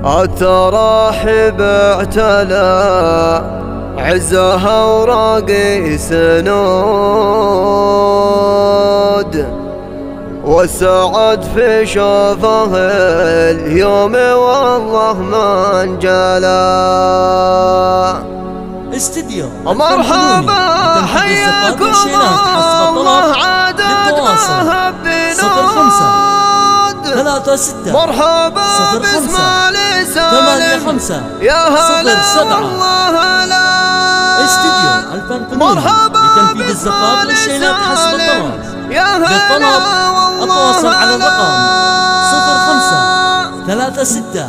التراحب اعتلى عزها وراقي سنود، والسعد في شوفه اليوم والله ما انجلى. استديو مرحبا حياكم الله عادت ما بنود. 36 مرحبا باسماعيل سالم يا هلا والله هلا. استديو الفن مرحبا لتنفيذ الزفاف والشينات حسب الطلب. يا هلا للطلب التواصل على الرقم 05 36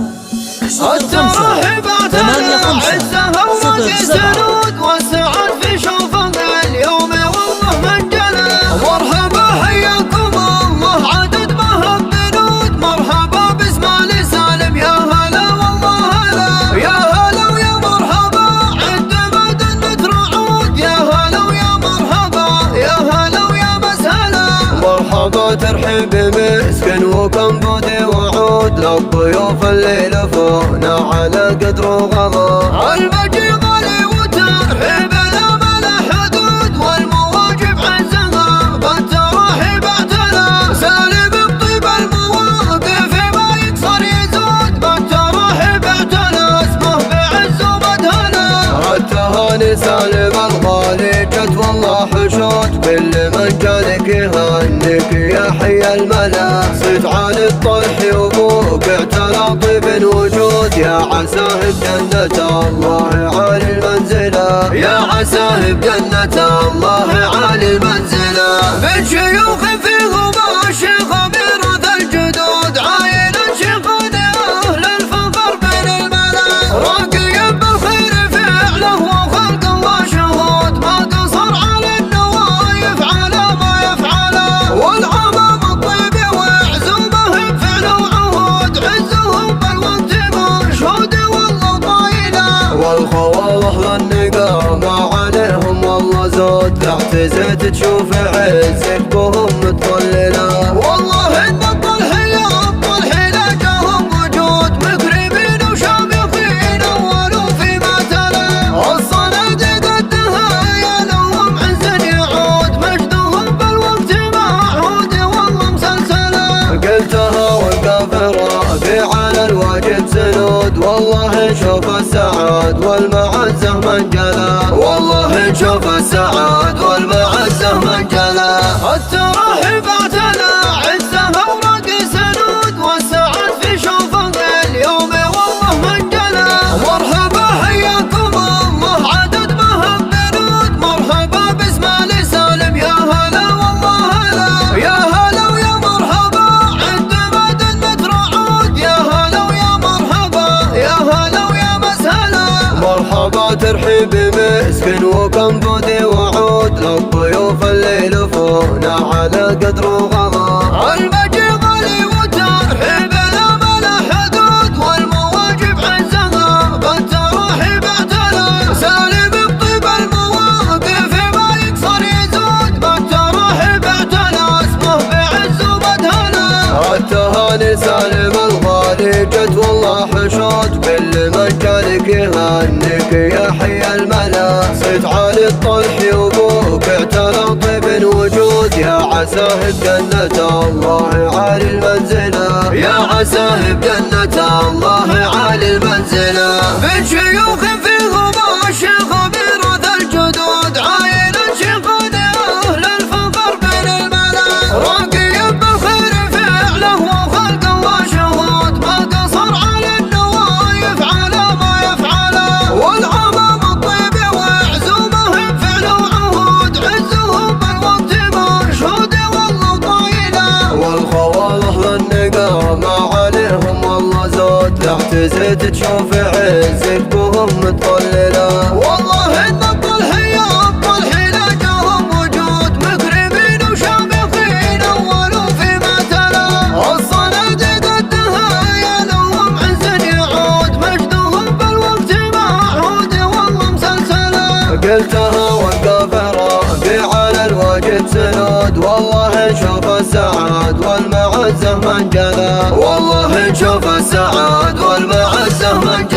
05 والسعد في شوفه اليوم والله ما انجلى. مرحبا حياكم الله عدد ما هم بنود. مرحبا باسماعيل سالم يا هلا والله هلا. يا هلا ويا مرحبا عند مدن رعود. يا هلا ويا مرحبا يا هلا ويا مسهلا. مرحبا ترحيب مسكن وكنبود وعود للضيوف اللي لفونا على قدر وغضا. المجي غالي وترحيب لا ملا حدود والمواجب عزها بالتراحيب اعتلى. سالم بطيب المواقف ما يكسر يزود بالتراحيب اعتلى اسمه بعز ومدهلا. التهاني سالم الغالي جت والله حشود كل من جانك يهنيك يا حي الملا. صيت عن الطرح وابوك اعتلى طيب وجود يا عساه بجنة الله عالي المنزلة. يا عساه بجنة الله عالي المنزلة. من شيوخ فيهم الشيخ ميراث الجدود عايل شيخنا اهل الفخر بين الملا. راقي بالخير فعله وخلق الله شهود ما قصر على النوايف على ما يفعله. والعمام الطيب وعزومه بفعل وعهود عزهم بالوقت مشهود والله طايله. والخواوه للنقامة عليهم والله زود تحت زيت تشوف عزك بهم متطلله. والله ان الطلحية جاهم وجود مكرمين وشامخين اولوا فيما تلا. الصناديق الدهايا لهم عز يعود مجدهم بالوقت معهود والله مسلسله. قلتها والكافرة في على الواجب سنود والله نشوف السعاد والمعزة من جلا. والله نشوف السعاد والمعزة من جلا. التراحيب اعتلى عزها وراقي سنود والسعد في شوفه اليوم والله من جلا. مرحبا حياكم الله عدد ما هم بنود. مرحبا باسماعيل سالم يا هلا والله هلا. يا هلا ويا مرحبا عند مدن رعود. يا هلا ويا مرحبا يا هلا ويا مسهلا. مرحبا ترحيب مسكن وكنبود وعود للضيوف اللي لفونا على قدر وغضا. المجي غالي وترحيب لا ملا حدود والمواجب عزها بالتراحيب اعتلى. سالم بطيب المواقف ما يكسر يزود بالتراحيب اعتلى اسمه بعز ومدهلا. التهاني سالم الغالي جت والله حشود كل من جانك يهنيك يا حي الملا. صيت عالي الطرح وابوك اعتلى طيب وجود يا عساه بجنة الله عالي المنزلة. يا عساه بجنة الله عالي المنزلة. من شيوخ فيهم الشيخ ميراث الجدود عايل شيخنا اهل الفخر بين الملا. راقي بالخير فعله وخلق الله شهود ما قصر على النوايف على ما يفعله. والعمام الطيب وعزومه بفعل وعهود عزهم بالوقت مشهود والله طايله. والخواوه للنقامة عليهم والله زود تحت زيت تشوف عزك بهم متطلله. والله ان الطلحية جاهم وجود مكرمين وشامخين اولوا فيما تلا. الصناديق الدهايا لهم عز يعود مجدهم بالوقت معهود والله مسلسله. قلتها والكافرة في على الواجب سنود والله نشوف السعاد والمعزة من جلا. والله نشوف السعاد والمعزة من